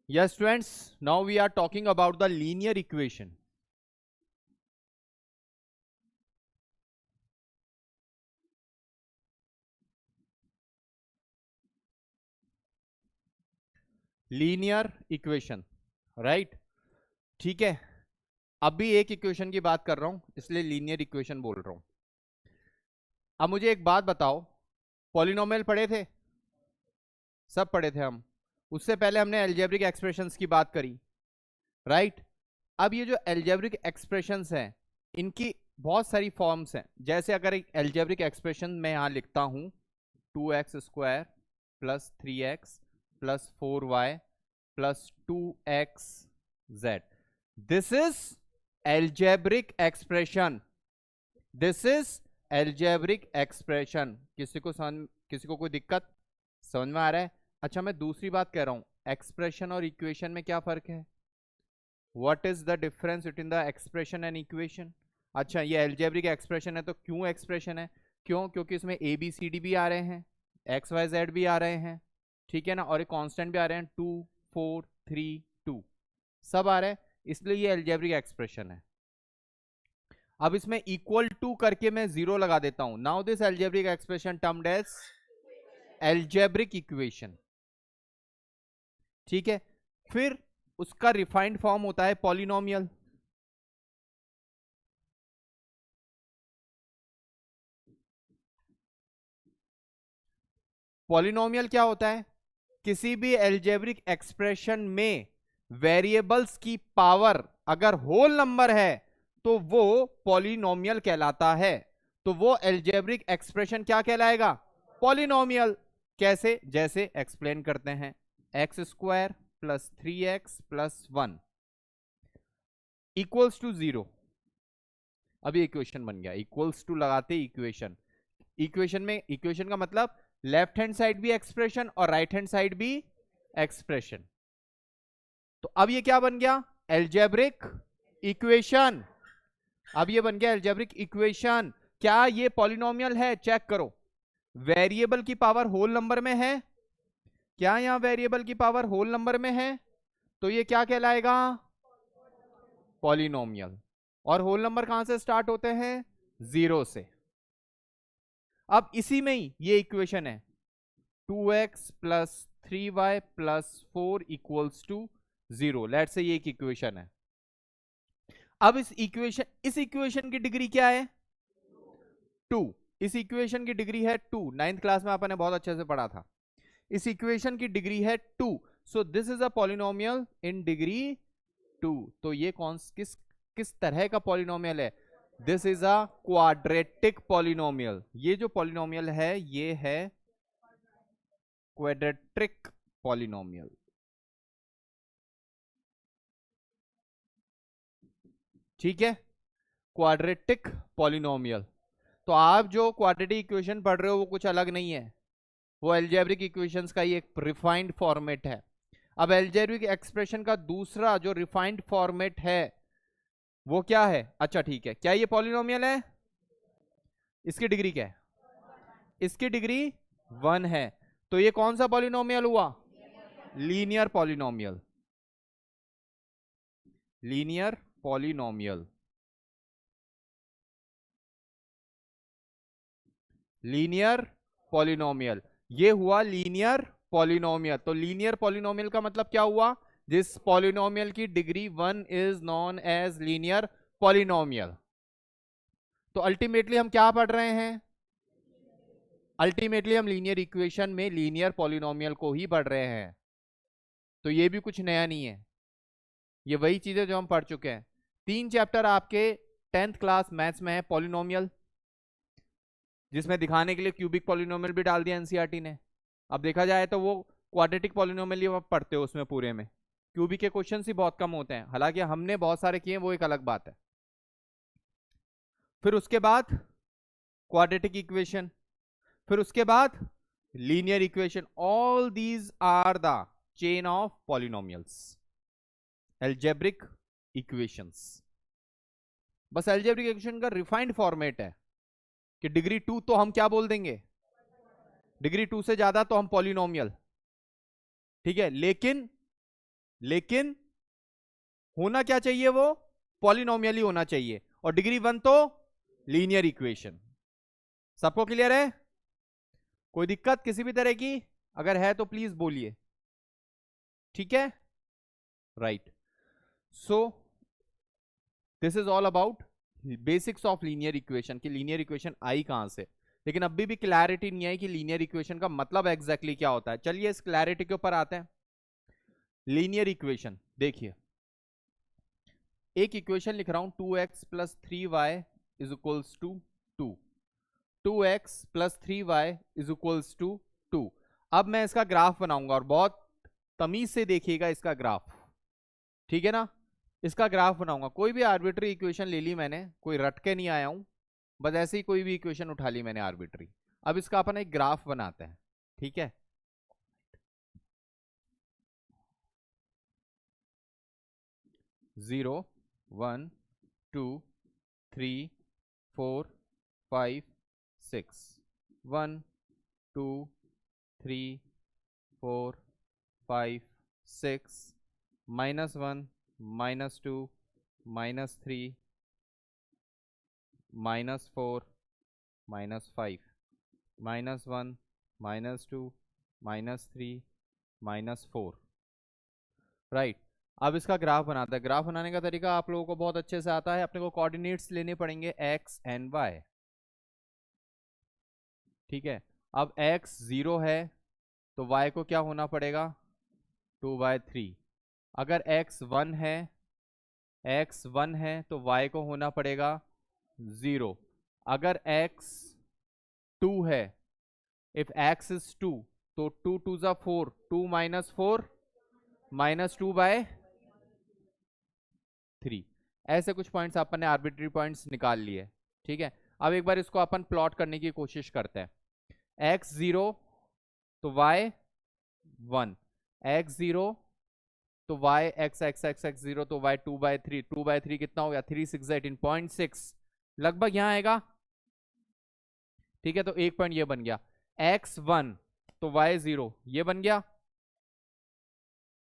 Yes, students, now we are talking about the linear equation. Linear equation, right? ठीक है, अभी एक equation की बात कर रहा हूं इसलिए लीनियर इक्वेशन बोल रहा हूं। अब मुझे एक बात बताओ, पॉलिनोमियल पढ़े थे? सब पढ़े थे हम। उससे पहले हमने अलजेब्रिक एक्सप्रेशंस की बात करी, राइट? अब ये जो अलजेब्रिक एक्सप्रेशंस हैं इनकी बहुत सारी फॉर्म्स हैं। जैसे अगर एक अलजेब्रिक एक्सप्रेशन मैं यहां लिखता हूं 2x² plus 3x plus 4y plus 2xz, this is algebraic expression. This is algebraic expression. किसी को कोई दिक्कत समझ में आ रहा है? अच्छा, मैं दूसरी बात कह रहा हूं, एक्सप्रेशन और इक्वेशन में क्या फर्क है? What is the difference between the expression and equation? अच्छा, ये अलजेब्रिक एक्सप्रेशन है तो क्यों एक्सप्रेशन है? क्यों? क्योंकि इसमें ए बी सी डी भी आ रहे हैं, एक्स वाई जेड भी आ रहे हैं, ठीक है ना, और एक कांस्टेंट भी आ रहे हैं, 2 4 3 2 सब आ रहे हैं, इसलिए ये अलजेब्रिक एक्सप्रेशन है। अब इसमें इक्वल टू करके मैं 0 लगा देता हूं। Now this algebraic expression termed as algebraic equation, ठीक है। फिर उसका रिफाइंड फॉर्म होता है पॉलिनोमियल। पॉलिनोमियल क्या होता है? किसी भी अलजेब्रिक एक्सप्रेशन में वेरिएबल्स की पावर अगर होल नंबर है तो वो पॉलिनोमियल कहलाता है। तो वो अलजेब्रिक एक्सप्रेशन क्या कहलाएगा? पॉलिनोमियल। कैसे? जैसे एक्सप्लेन करते हैं, x² plus 3x plus 1 equals to 0। अभी इक्वेशन बन गया, इक्वल्स टू लगाते इक्वेशन। इक्वेशन में, इक्वेशन का मतलब लेफ्ट हैंड साइड भी एक्सप्रेशन और राइट हैंड साइड भी एक्सप्रेशन। तो अब ये क्या बन गया? Algebraic equation. अब ये बन गया अलजेब्रिक इक्वेशन। क्या ये पॉलिनोमियल है? चेक करो, वेरिएबल की पावर होल नंबर में है। क्या यहां वेरिएबल की पावर होल नंबर में है? तो ये क्या कहलाएगा? पॉलिनोमियल। और होल नंबर कहां से स्टार्ट होते हैं? 0 से। अब इसी में ही ये इक्वेशन है 2x plus 3y plus 4 equals to 0। Let say ये एक इक्वेशन है। अब इस इक्वेशन की डिग्री क्या है? 2। इस इक्वेशन की डिग्री है 2। 9th क्लास में आपने बहुत अच्छे से पढ़ा था। इस इक्वेशन की डिग्री है 2। So this is a polynomial in degree 2। तो ये किस तरह का पॉलिनोमियल है? This is a quadratic polynomial. ये जो पॉलिनोमियल है ये है क्वाड्रेटिक पॉलिनोमियल, ठीक है, क्वाड्रेटिक पॉलिनोमियल। तो आप जो क्वाड्रेटिक इक्वेशन पढ़ रहे हो वो कुछ अलग नहीं है, वो अलजेब्रिक इक्वेशंस का ही एक रिफाइंड फॉर्मेट है। अब अलजेब्रिक एक्सप्रेशन का दूसरा जो रिफाइंड फॉर्मेट है वो क्या है? अच्छा ठीक है, क्या ये पॉलिनोमियल है? इसकी डिग्री क्या है? इसकी डिग्री 1 है। तो ये कौन सा पॉलिनोमियल हुआ? Linear polynomial. Linear polynomial, linear polynomial, ये हुआ लीनियर पॉलिनोमियल। तो लीनियर पॉलिनोमियल का मतलब क्या हुआ? जिस पॉलिनोमियल की degree 1 is known as linear polynomial. तो अल्टीमेटली हम क्या पढ़ रहे हैं? अल्टीमेटली हम लीनियर इक्वेशन में लीनियर पॉलिनोमियल को ही पढ़ रहे हैं। तो ये भी कुछ नया नहीं है, ये वही चीजें जो हम पढ़ चुके हैं। 3 चैप्टर आपके 10th क्लास मैथ्स में है पॉलिनोमियल, जिसमें दिखाने के लिए क्यूबिक पॉलिनोमियल भी डाल दिया एनसीईआरटी ने। अब देखा जाए तो वो क्वाड्रेटिक पॉलिनोमियल ही आप पढ़ते हो उसमें पूरे में, क्यूबिक के क्वेश्चंस ही बहुत कम होते हैं, हालांकि हमने बहुत सारे किए, वो एक अलग बात है। फिर उसके बाद क्वाड्रेटिक इक्वेशन, फिर उसके बाद linear equation. All these are the chain of polynomials, algebraic equations. बस अलजेब्रिक इक्वेशन का रिफाइंड फॉर्मेट है कि डिग्री 2 तो हम क्या बोल देंगे? डिग्री 2 से ज्यादा तो हम पॉलिनोमियल, ठीक है। लेकिन लेकिन होना क्या चाहिए, वो पॉलिनोमियल ही होना चाहिए, और डिग्री 1 तो लीनियर इक्वेशन। सबको क्लियर है? कोई दिक्कत किसी भी तरह की? अगर है तो प्लीज बोलिए। ठीक है, right. So this is all about basics of linear equation की लीनियर इक्वेशन आई कहां से। लेकिन अभी भी क्लैरिटी नहीं आई कि लीनियर इक्वेशन का मतलब एग्जैक्टली क्या होता है। चलिए इस क्लैरिटी के ऊपर आते हैं। लीनियर इक्वेशन देखिए, एक इक्वेशन लिख रहा हूं 2x plus 3y is equals to 2, 2x plus 3y is equals to 2। अब मैं इसका ग्राफ बनाऊंगा और बहुत तमीज से देखिएगा इसका ग्राफ, ठीक है ना। इसका ग्राफ बनाऊंगा, कोई भी आर्बिट्री इक्वेशन ले ली मैंने, कोई रट के नहीं आया हूं, बस ऐसे ही कोई भी इक्वेशन उठा ली मैंने आर्बिट्री। अब इसका अपन एक ग्राफ बनाते हैं, ठीक है। Zero, 1, 2, 3, 4, 5, 6, 1, 2, 3, 4, 5, 6, -1, -2, -3, -4, -5, -1, -2, -3, -4, right. अब इसका ग्राफ बनाता है। ग्राफ बनाने का तरीका आप लोगों को बहुत अच्छे से आता है। अपने को कोऑर्डिनेट्स लेने पड़ेंगे x एंड y, ठीक है। अब x 0 है तो y को क्या होना पड़ेगा, 2/3। अगर x 1 है, x 1 है तो y को होना पड़ेगा 0। अगर x 2 है, इफ x is 2 तो 2 2 जा 4, 2 - 4 -2/3। ऐसे कुछ पॉइंट्स अपन ने आर्बिट्री पॉइंट्स निकाल लिए, ठीक है। अब एक बार इसको अपन प्लॉट करने की कोशिश करते हैं। x 0 तो y 1, x 0 तो y x x x x 0 तो y 2/3, 2/3 कितना हो गया, 3 6 18, 0.6 लगभग यहां आएगा, ठीक है। तो एक पॉइंट ये बन गया। x 1 तो y 0 ये बन गया,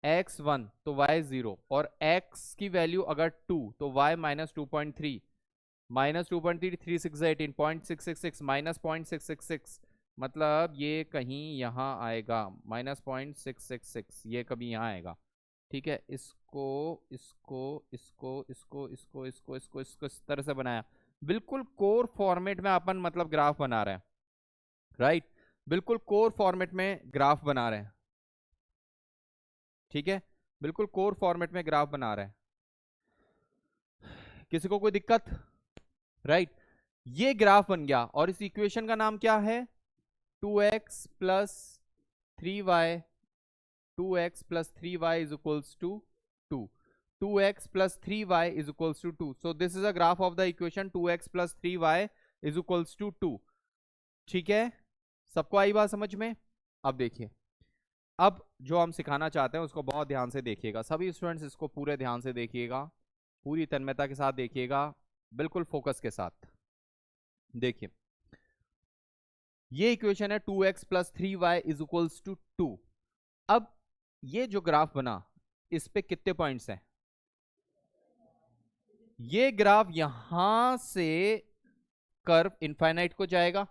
x 1 तो y 0, और x की वैल्यू अगर 2 तो y -2.3, -2.3, 3 6 18, 0.666 -0.666, मतलब ये कहीं यहां आएगा, -0.666 ये कभी यहां आएगा, ठीक है। इसको इसको इसको इसको इसको इसको इसको इसको इस तरह से बनाया, बिल्कुल कोर फॉर्मेट में अपन मतलब ग्राफ बना रहे हैं, राइट। बिल्कुल कोर फॉर्मेट में ग्राफ बना रहे हैं, ठीक है। बिल्कुल कोर फॉर्मेट में ग्राफ बना रहे हैं। किसी को कोई दिक्कत, राइट। ये ग्राफ बन गया और इस इक्वेशन का नाम क्या है, 2x plus 3y, 2x plus 3y is equals to 2, 2x plus 3y is equals to 2। So this is a graph of the equation 2x plus 3y is equals to 2, ठीक है। सबको आई बात समझ में? अब देखिए, अब जो हम सिखाना चाहते हैं उसको बहुत ध्यान से देखिएगा, सभी स्टूडेंट्स इसको पूरे ध्यान से देखिएगा, पूरी तन्मयता के साथ देखिएगा, बिल्कुल फोकस के साथ देखिए। ये इक्वेशन है 2x plus 3y is equals to 2। अब ये जो ग्राफ बना, इस पे कितने पॉइंट्स हैं, ये ग्राफ यहां से कर्व इनफाइनाइट को जाएगा,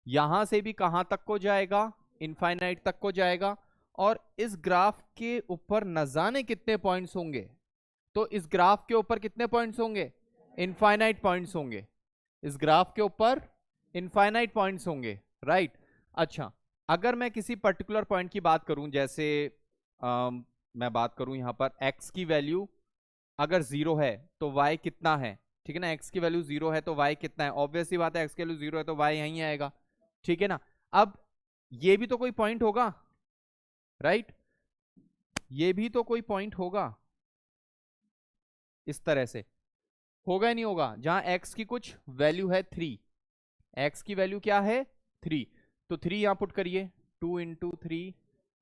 यहां से भी कहां तक को जाएगा, इनफाइनाइट तक को जाएगा, और इस ग्राफ के ऊपर न जाने कितने पॉइंट्स होंगे। तो इस ग्राफ के ऊपर कितने पॉइंट्स होंगे, इनफाइनाइट पॉइंट्स होंगे, इस ग्राफ के ऊपर इनफाइनाइट पॉइंट्स होंगे, राइट। अच्छा, अगर मैं किसी पर्टिकुलर पॉइंट की बात करूं, जैसे मैं बात करूं यहां पर x की वैल्यू अगर 0 है तो y कितना है, ठीक है ना। x की वैल्यू 0 है तो y कितना है, ऑब्वियस सी बात है, x की वैल्यू 0 है तो y यहीं आएगा, ठीक है ना। अब ये भी तो कोई पॉइंट होगा, राइट, ये भी तो कोई पॉइंट होगा, इस तरह से होगा या नहीं होगा, जहां x की कुछ वैल्यू है 3, x की वैल्यू क्या है 3, तो 3 यहां पुट करिए, 2 into 3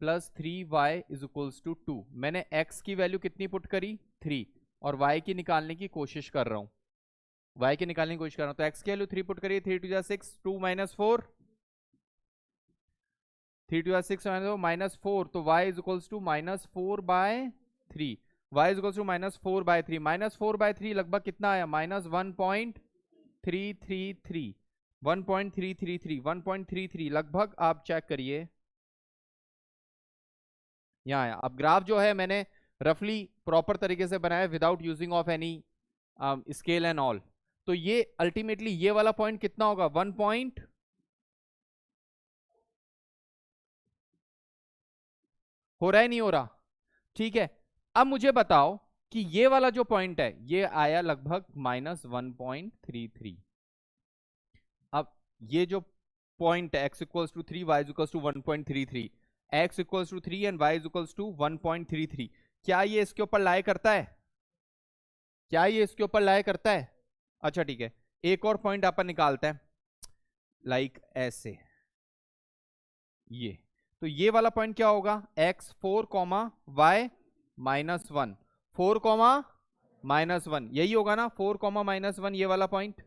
plus 3y is equals to 2। मैंने x की वैल्यू कितनी पुट करी 3, और y की निकालने की कोशिश कर रहा हूं, y की निकालने की कोशिश कर रहा हूं, तो x की वैल्यू 3 पुट करिए, 3 2 6, 2 - 4, 3 2 6 -4, तो y is equals to -4/3, 3, y is equals to -4/3, -4/3 लगभग कितना आया, -1.333, 1.333 लगभग। आप चेक करिए, यहाँ आया। अब ग्राफ जो है मैंने रफली प्रॉपर तरीके से बनाया without using of any scale and all. तो ये अल्टीमेटली ये वाला पॉइंट कितना होगा, 1 पॉइंट, हो रहा है नहीं हो रहा, ठीक है। अब मुझे बताओ कि ये वाला जो पॉइंट है ये आया लगभग -1.33। अब ये जो पॉइंट है x equals to 3, y equals to 1.33, x equals to 3 and y equals to 1.33, क्या ये इसके ऊपर लाई करता है, क्या ये इसके ऊपर लाई करता है? अच्छा ठीक है, एक और पॉइंट अपन निकालते हैं, लाइक ऐसे, ये तो ये वाला पॉइंट क्या होगा, x4, y -1, 4, -1, यही होगा ना, 4, -1 ये वाला पॉइंट,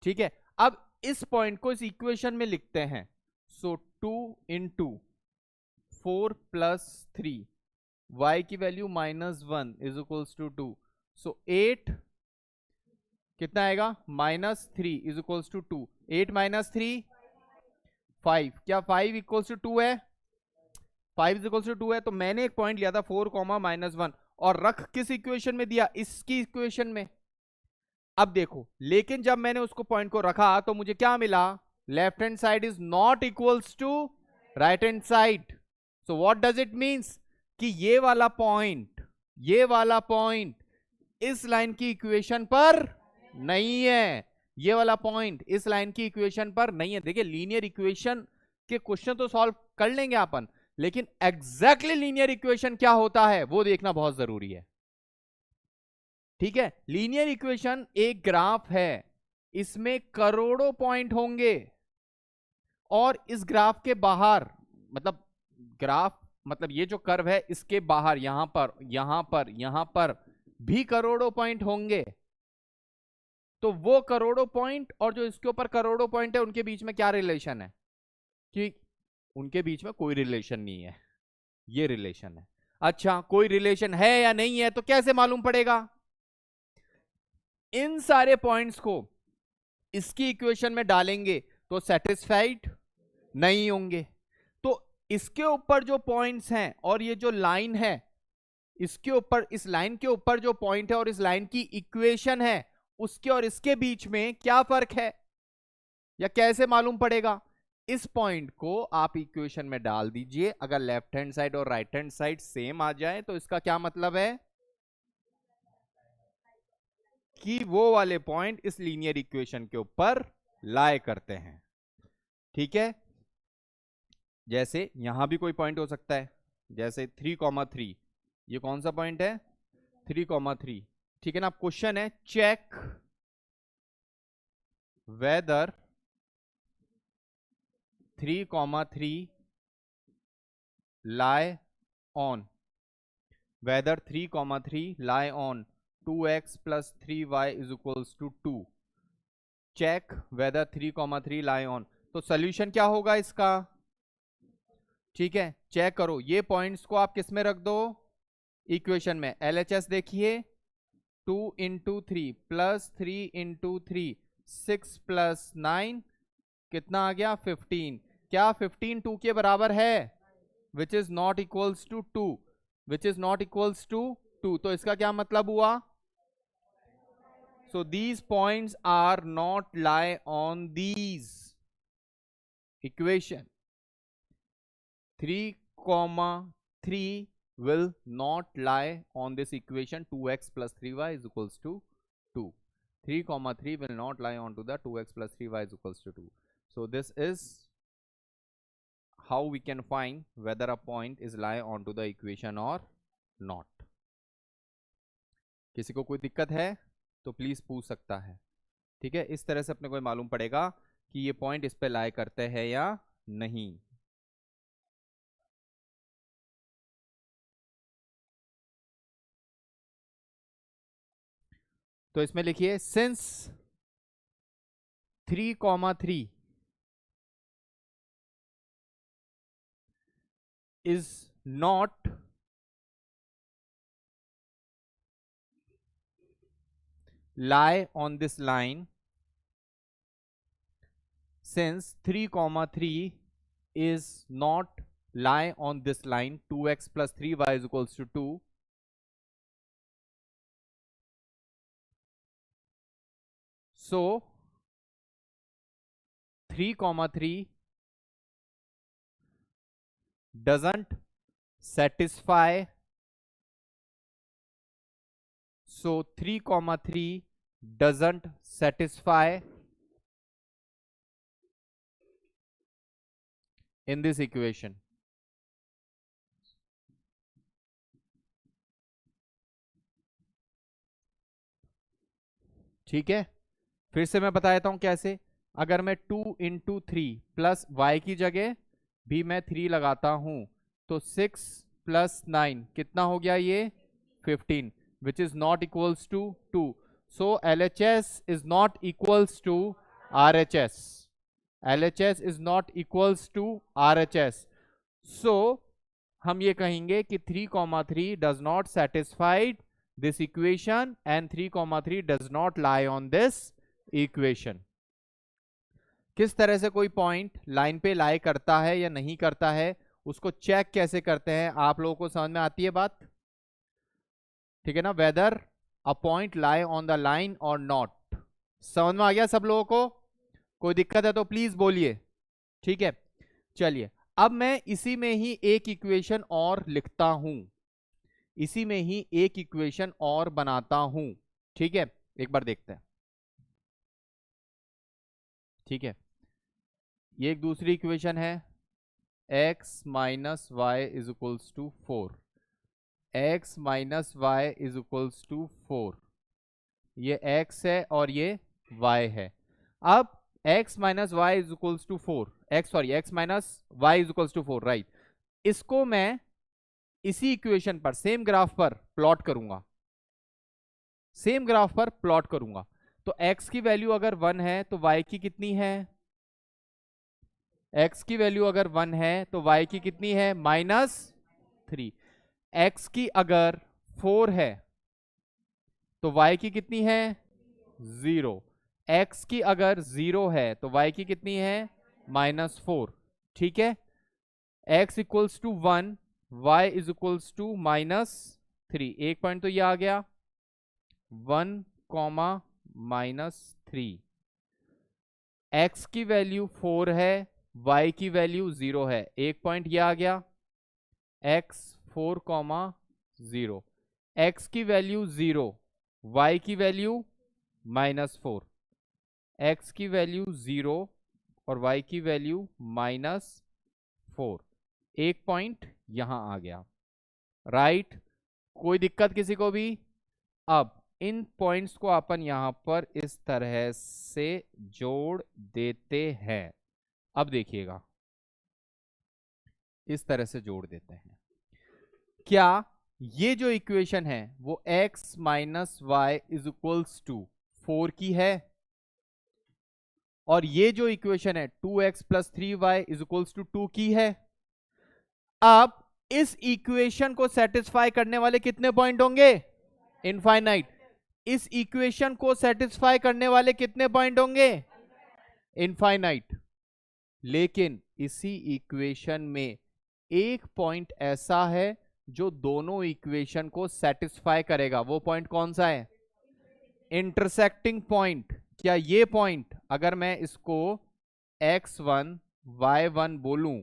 ठीक है। अब इस पॉइंट को इस इक्वेशन में लिखते हैं, सो 2 इंटू 4 + 3, y की value -1 is equals to 2, so 8 कितना आएगा, -3 इज इक्वल्स टू 2, 8 - 3 5, क्या 5 इक्वल्स टू 2 है, 5 इक्वल्स टू 2 है। तो मैंने एक पॉइंट लिया था 4, -1 और रख किस इक्वेशन में दिया, इसकी इक्वेशन में। अब देखो, लेकिन जब मैंने उसको पॉइंट को रखा तो मुझे क्या मिला, left hand side is not equals to right hand side. So what does it means कि ये वाला पॉइंट, ये वाला पॉइंट इस लाइन की इक्वेशन पर नहीं है, ये वाला पॉइंट इस लाइन की इक्वेशन पर नहीं है। देखिए लीनियर इक्वेशन के क्वेश्चन तो सॉल्व कर लेंगे अपन, लेकिन एग्जैक्टली लीनियर इक्वेशन क्या होता है वो देखना बहुत जरूरी है, ठीक है। लीनियर इक्वेशन एक ग्राफ है, इसमें करोड़ों पॉइंट होंगे और इस ग्राफ के बाहर, मतलब ग्राफ मतलब ये जो कर्व है इसके बाहर, यहां पर, यहां पर, यहां पर भी करोड़ों पॉइंट होंगे। तो वो करोड़ों पॉइंट और जो इसके ऊपर करोड़ों पॉइंट है उनके बीच में क्या रिलेशन है, कि उनके बीच में कोई रिलेशन नहीं है, ये रिलेशन है। अच्छा कोई रिलेशन है या नहीं है तो कैसे मालूम पड़ेगा, इन सारे पॉइंट्स को इसकी इक्वेशन में डालेंगे तो सेटिस्फाइड नहीं होंगे। तो इसके ऊपर जो पॉइंट्स हैं और ये जो लाइन है, इसके ऊपर, इस लाइन के ऊपर जो पॉइंट है और इस लाइन की इक्वेशन है, उसके और इसके बीच में क्या फर्क है या कैसे मालूम पड़ेगा। इस पॉइंट को आप इक्वेशन में डाल दीजिए, अगर लेफ्ट हैंड साइड और राइट हैंड साइड सेम आ जाए तो इसका क्या मतलब है कि वो वाले पॉइंट इस लीनियर इक्वेशन के ऊपर लाई करते हैं, ठीक है। जैसे यहां भी कोई पॉइंट हो सकता है, जैसे 3,3, ये कौन सा पॉइंट है, 3,3, ठीक है ना। क्वेश्चन है check whether 3,3 lie on, whether 3,3 lie on 2x plus 3y is equals to 2, check whether 3,3 lie on। तो सोल्यूशन क्या होगा इसका, ठीक है, चेक करो। ये पॉइंट्स को आप किस में रख दो, इक्वेशन में। LHS देखिए, 2 इंटू 3 प्लस 3 इंटू 3, 6 + 9 कितना आ गया, 15। क्या 15 2 के बराबर है, which is not equals to 2, which is not equals to 2। तो इसका क्या मतलब हुआ, so these points are not lie on these equation. 3,3 will not lie on this equation 2x plus 3y is equals to 2. 3,3 will not lie on to the 2x plus 3y is equals to 2. So this is how we can find whether a point is lie onto the equation or not. किसी को कोई दिक्कत है तो please पूछ सकता है, ठीक है। इस तरह से अपने को मालूम पड़ेगा कि ये पॉइंट इस पे लाई करते हैं या नहीं। तो इसमें लिखिए since 3,3 is not lie on this line since 3 comma 3 is not lie on this line 2x plus 3y is equals to 2. So 3 comma 3 doesn't satisfy. So 3 comma 3 doesn't satisfy in this equation. ठीक है, फिर से मैं बता देता हूं कैसे. अगर मैं 2 इंटू 3 प्लस वाई की जगह भी मैं 3 लगाता हूं तो 6 प्लस 9 कितना हो गया ये 15, which is not equals to 2. So LHS is not equals to RHS. LHS is not equals to RHS. So हम ये कहेंगे कि 3,3 does not satisfy this equation and 3,3 does not lie on this equation. किस तरह से कोई point line पे लाई करता है या नहीं करता है, उसको चेक कैसे करते हैं, आप लोगों को समझ में आती है बात. ठीक है ना, weather a point lie on the line और नॉट. समझ में आ गया सब लोगों को? कोई दिक्कत है तो प्लीज बोलिए. ठीक है, चलिए अब मैं इसी में ही एक इक्वेशन और लिखता हूं, इसी में ही एक इक्वेशन और बनाता हूं. ठीक है, एक बार देखते हैं. ठीक है, ये एक दूसरी इक्वेशन है, x minus y is equals to 4. x minus y is equals to 4. ये x है और ये y है. अब x minus y is equals to 4, x minus y is equals to 4, right. इसको मैं इसी इक्वेशन पर सेम ग्राफ पर प्लॉट करूंगा, सेम ग्राफ पर प्लॉट करूंगा. तो x की वैल्यू अगर 1 है तो y की कितनी है, x की वैल्यू अगर 1 है तो y की कितनी है -3. x की अगर 4 है तो y की कितनी है 0. x की अगर 0 है तो y की कितनी है -4. ठीक है, x equals to 1, y is equals to -3. एक पॉइंट तो ये आ गया 1, -3. x की वैल्यू 4 है, y की वैल्यू 0 है, एक पॉइंट ये आ गया x 4, 0. x की वैल्यू 0, y की वैल्यू -4. x की वैल्यू 0 और y की वैल्यू -4. एक पॉइंट यहां आ गया, राइट. कोई दिक्कत किसी को भी? अब इन पॉइंट्स को अपन यहां पर इस तरह से जोड़ देते हैं. अब देखिएगा, इस तरह से जोड़ देते हैं. क्या ये जो इक्वेशन है वो x minus y is equals to 4 की है, और ये जो इक्वेशन है 2x plus 3y is equals to 2 की है. अब इस इक्वेशन को सेटिस्फाई करने वाले कितने पॉइंट होंगे? इनफाइनाइट. इस इक्वेशन को सेटिस्फाई करने वाले कितने पॉइंट होंगे? इनफाइनाइट. लेकिन इसी इक्वेशन में एक पॉइंट ऐसा है जो दोनों इक्वेशन को सेटिस्फाई करेगा. वो पॉइंट कौन सा है? Intersecting point. क्या ये पॉइंट, अगर मैं इसको x1 y1 बोलूं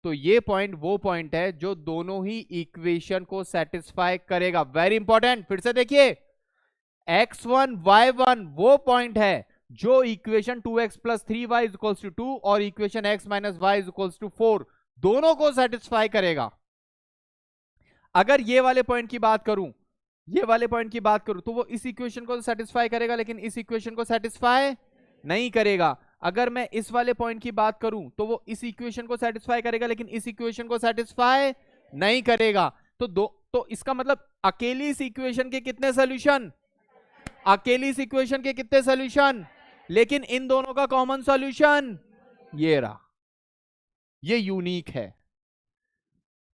तो ये पॉइंट वो पॉइंट है जो दोनों ही इक्वेशन को सेटिस्फाई करेगा. वेरी इंपॉर्टेंट, फिर से देखिए, x1 y1 वो पॉइंट है जो equation 2x plus 3y is equals to 2 और equation x minus y is equals to 4 दोनों को सेटिस्फाई करेगा. अगर ये वाले पॉइंट की बात करूं, ये वाले पॉइंट की बात करूं तो वो इस इक्वेशन को सेटिस्फाई करेगा, लेकिन इस इक्वेशन को सेटिस्फाई नहीं करेगा. अगर मैं इस वाले पॉइंट की बात करूं तो वो इस इक्वेशन को सेटिस्फाई करेगा, लेकिन इस इक्वेशन को सेटिस्फाई नहीं करेगा. तो इसका मतलब अकेली इस इक्वेशन के कितने सॉल्यूशन? अकेली इस इक्वेशन के कितने सॉल्यूशन? लेकिन इन दोनों का कॉमन सॉल्यूशन ये रहा. ये यूनिक है.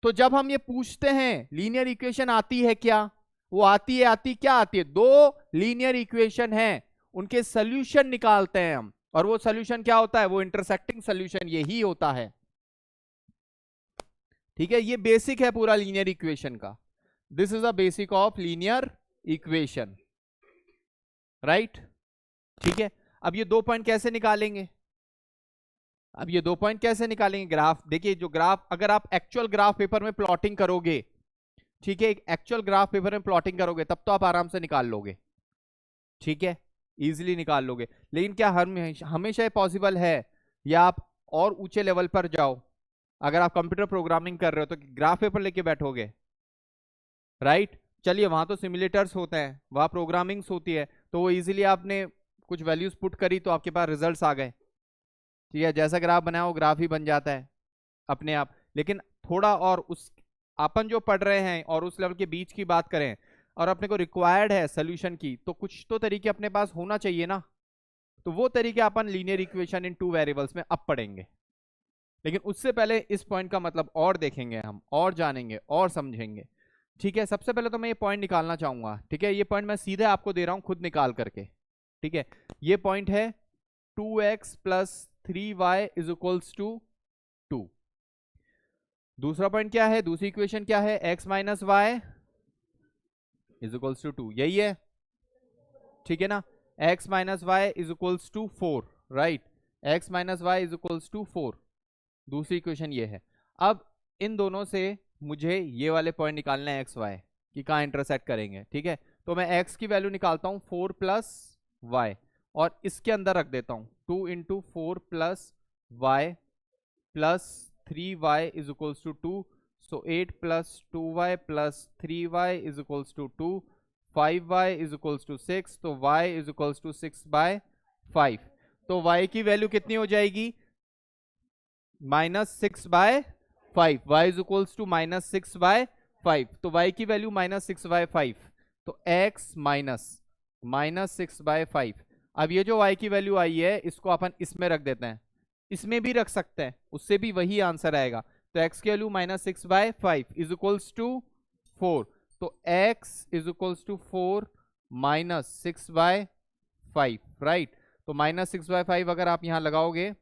तो जब हम ये पूछते हैं लीनियर इक्वेशन आती है क्या, वो आती क्या आती है, दो लीनियर इक्वेशन है, उनके सोल्यूशन निकालते हैं हम, और वो सोल्यूशन क्या होता है, वो इंटरसेक्टिंग सोल्यूशन यही होता है। ठीक है, ये बेसिक है पूरा लीनियर इक्वेशन का। This is a basic of linear equation, right. ठीक है, अब ये 2 पॉइंट कैसे निकालेंगे, अब ये 2 पॉइंट कैसे निकालेंगे, ग्राफ देखिए, जो ग्राफ अगर आप एक्चुअल ग्राफ पेपर में प्लॉटिंग करोगे, ठीक है, एक एक्चुअल ग्राफ पेपर में प्लॉटिंग करोगे तब तो आप आराम से निकाल लोगे, ठीक है, इजीली निकाल लोगे। लेकिन क्या हमेशा पॉसिबल है, या आप और ऊंचे लेवल पर जाओ, अगर आप कंप्यूटर प्रोग्रामिंग कर रहे हो तो ग्राफ पेपर लेके बैठोगे, राइट। चलिए, वहां तो सिमुलेटर्स होते हैं, वहां प्रोग्रामिंग्स होती है, तो वो इजीली आपने कुछ वैल्यूज पुट करी तो आपके पास रिजल्ट्स आ गए, ठीक है, जैसा ग्राफ बनाया वो ग्राफ ही बन जाता है अपने आप। लेकिन थोड़ा और उस अपन जो पढ़ रहे हैं और उस लेवल के बीच की बात करें, और अपने को रिक्वायर्ड है सोल्यूशन की, तो कुछ तो तरीके अपने पास होना चाहिए ना, तो वो तरीके अपन लीनियर इक्वेशन इन 2 वेरिएबल्स में अब पढ़ेंगे। लेकिन उससे पहले इस पॉइंट का मतलब और देखेंगे हम, और जानेंगे और समझेंगे, ठीक है। सबसे पहले तो मैं ये पॉइंट निकालना चाहूंगा, ठीक है, ये पॉइंट मैं सीधे आपको दे रहा हूं खुद निकाल करके, ठीक है। ये पॉइंट है 2x plus 3y is equals to 2। दूसरा पॉइंट क्या है, दूसरी इक्वेशन क्या है, x minus y is equals to 2, यही है, ठीक है ना। x minus y is equals to 4, right, x minus y is equals to 4, दूसरी इक्वेशन ये है। अब इन दोनों से मुझे ये वाले पॉइंट निकालना है एक्स वाई कि कहाँ इंटरसेक्ट करेंगे, ठीक है। तो मैं x की वैल्यू निकालता हूँ 4 प्लस वाई, और इसके अंदर रख देता हूँ 2 into 4 plus y plus 3y is equals to 2, so 8 plus 2y plus 3y is equals to 2, 5y is equals to 6, तो y इज इक्वल्स टू 6/5। तो y की वैल्यू कितनी हो जाएगी, -6/5, y इज इक्वल्स टू -6/5, तो y की value -6/5, तो x -6/5। अब ये जो y की वैल्यू आई है इसको अपन इसमें रख देते हैं, इसमें भी रख सकते हैं, उससे भी वही आंसर आएगा। तो x की वैल्यू -6/5 इज इक्वल्स टू 4, तो x is equals to 4 -6/5, right. तो -6/5 अगर आप यहां लगाओगे,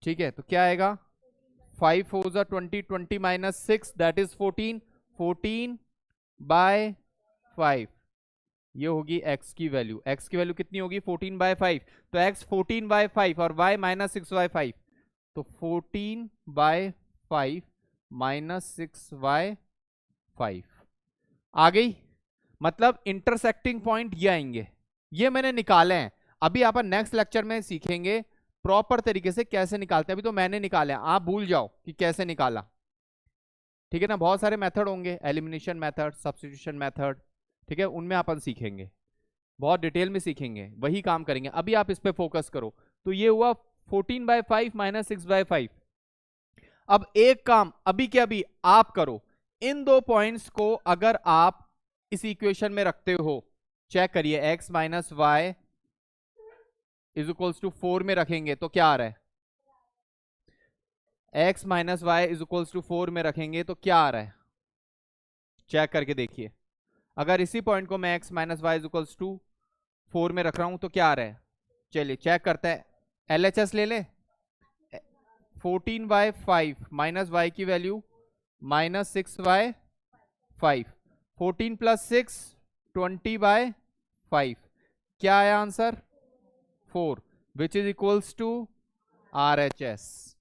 ठीक है, तो क्या आएगा, 5 4 जा 20, 20 माइनस 6 दैट इज 14, 14/5, ये होगी x की वैल्यू। x की वैल्यू कितनी होगी, 14/5, तो x 14/5 और y -6/5, तो 14/5 -6/5 आ गई। मतलब इंटरसेक्टिंग पॉइंट ये आएंगे, ये मैंने निकाले हैं। अभी अपन नेक्स्ट लेक्चर में सीखेंगे प्रॉपर तरीके से कैसे निकालते हैं, अभी तो मैंने निकाले हैं, आप भूल जाओ कि कैसे निकाला, ठीक है ना। बहुत सारे मेथड होंगे, एलिमिनेशन मेथड, सब्स्टिट्यूशन मेथड, ठीक है, उनमें अपन सीखेंगे, बहुत डिटेल में सीखेंगे, वही काम करेंगे। अभी आप इस पे फोकस करो। तो ये हुआ 14/5 -6/5। अब एक काम अभी के अभी आप करो, इन 2 पॉइंट्स को अगर आप इस इक्वेशन में रखते हो, चेक करिए, x minus y is equals to 4 में रखेंगे तो क्या आ रहा है, x minus y is equals to 4 में रखेंगे तो क्या आ रहा है, चेक करके देखिए। अगर इसी पॉइंट को मैं x minus y is equals to 4 में रख रहा हूं तो क्या आ रहा है, चलिए चेक करते हैं, LHS ले ले। 14/5 माइनस वाई की वैल्यू -6/5, 14 प्लस 6 20/5, क्या आया answer, 4, which is equals to RHS।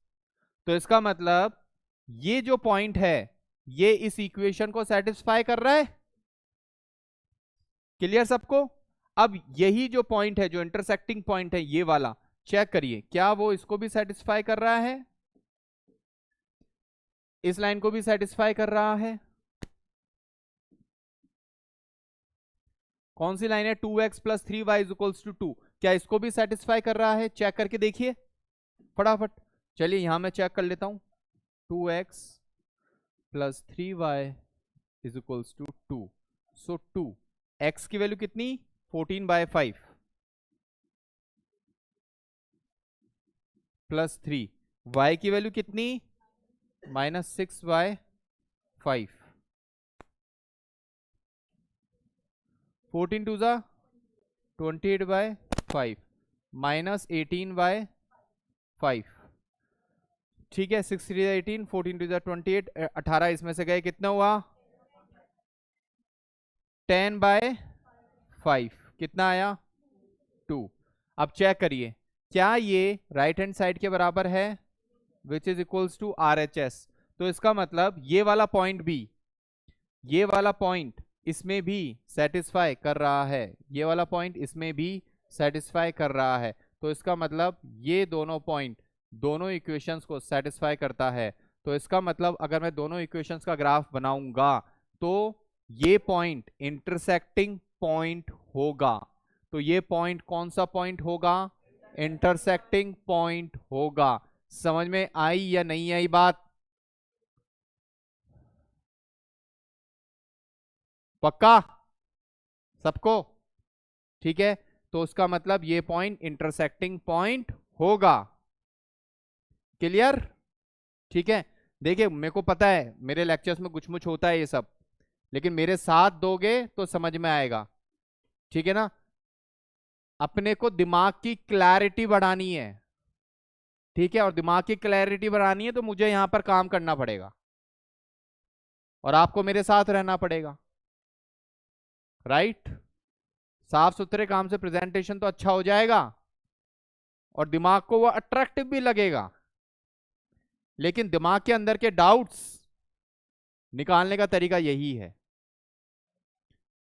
तो इसका मतलब ये जो पॉइंट है ये इस इक्वेशन को सेटिस्फाई कर रहा है, क्लियर सबको। अब यही जो पॉइंट है, जो इंटरसेक्टिंग पॉइंट है ये वाला, चेक करिए क्या वो इसको भी सेटिस्फाई कर रहा है, इस लाइन को भी सेटिस्फाई कर रहा है। कौन सी लाइन है, 2x plus 3y is equals to 2, क्या इसको भी सेटिस्फाई कर रहा है, चेक करके देखिए फटाफट। चलिए यहां मैं चेक कर लेता हूं, 2x plus 3y is equals to 2, so 2, x की वैल्यू कितनी, 14/5 प्लस 3, y की वैल्यू कितनी, -6/5, 14 टू ज़ा 28/5 माइनस 18/5, ठीक है। 6 3 18, 14 टू ज़ा 28, 18 इसमें से गए, कितना हुआ 10/5, कितना आया 2। अब चेक करिए क्या ये राइट हैंड साइड के बराबर है, which is equals to RHS। तो इसका मतलब ये वाला पॉइंट भी, ये वाला पॉइंट इसमें भी सेटिस्फाई कर रहा है, ये वाला पॉइंट इसमें भी सेटिस्फाई कर रहा है। तो इसका मतलब ये दोनों पॉइंट दोनों इक्वेशंस को सेटिस्फाई करता है। तो इसका मतलब अगर मैं दोनों इक्वेशंस का ग्राफ बनाऊंगा तो ये पॉइंट इंटरसेक्टिंग पॉइंट होगा। तो ये पॉइंट कौन सा पॉइंट होगा, इंटरसेक्टिंग पॉइंट होगा। समझ में आई या नहीं आई बात, पक्का सबको, ठीक है। तो उसका मतलब ये पॉइंट इंटरसेक्टिंग पॉइंट होगा, क्लियर, ठीक है। देखिए मेरे को पता है मेरे लेक्चर्स में कुछ मुछ होता है ये सब, लेकिन मेरे साथ दोगे तो समझ में आएगा, ठीक है ना। अपने को दिमाग की क्लैरिटी बढ़ानी है, ठीक है, और दिमाग की क्लैरिटी बढ़ानी है तो मुझे यहां पर काम करना पड़ेगा और आपको मेरे साथ रहना पड़ेगा, राइट। साफ सुथरे काम से प्रेजेंटेशन तो अच्छा हो जाएगा और दिमाग को वो अट्रैक्टिव भी लगेगा, लेकिन दिमाग के अंदर के डाउट्स निकालने का तरीका यही है,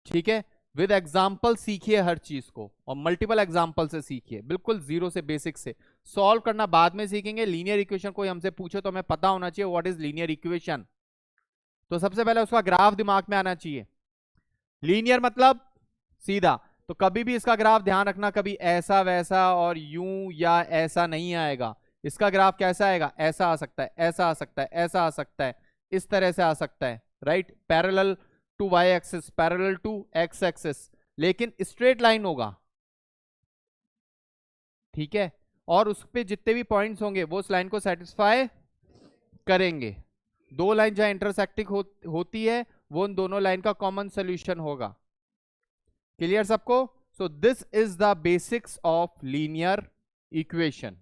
ठीक है। विद एग्जाम्पल सीखिए हर चीज को और मल्टीपल एग्जाम्पल से सीखिए, बिल्कुल जीरो से बेसिक से। सॉल्व करना बाद में सीखेंगे। लीनियर इक्वेशन कोई हमसे पूछे तो हमें पता होना चाहिए व्हाट इज लीनियर इक्वेशन। तो सबसे पहले उसका ग्राफ दिमाग में आना चाहिए। लीनियर मतलब सीधा, तो कभी भी इसका ग्राफ ध्यान रखना, कभी ऐसा वैसा और यूं या ऐसा नहीं आएगा। इसका ग्राफ कैसा आएगा, ऐसा आ सकता है, ऐसा आ सकता है, ऐसा आ सकता है, इस तरह से आ सकता है, right. Parallel to y axis, parallel to x axis, लेकिन स्ट्रेट लाइन होगा, ठीक है। और उस पे जितने भी पॉइंट्स होंगे वो उस लाइन को सेटिस्फाई करेंगे। दो लाइन जहां इंटरसेक्टिंग होती है वो उन दोनों लाइन का कॉमन सोल्यूशन होगा, क्लियर सबको। सो this is the basics of linear equation.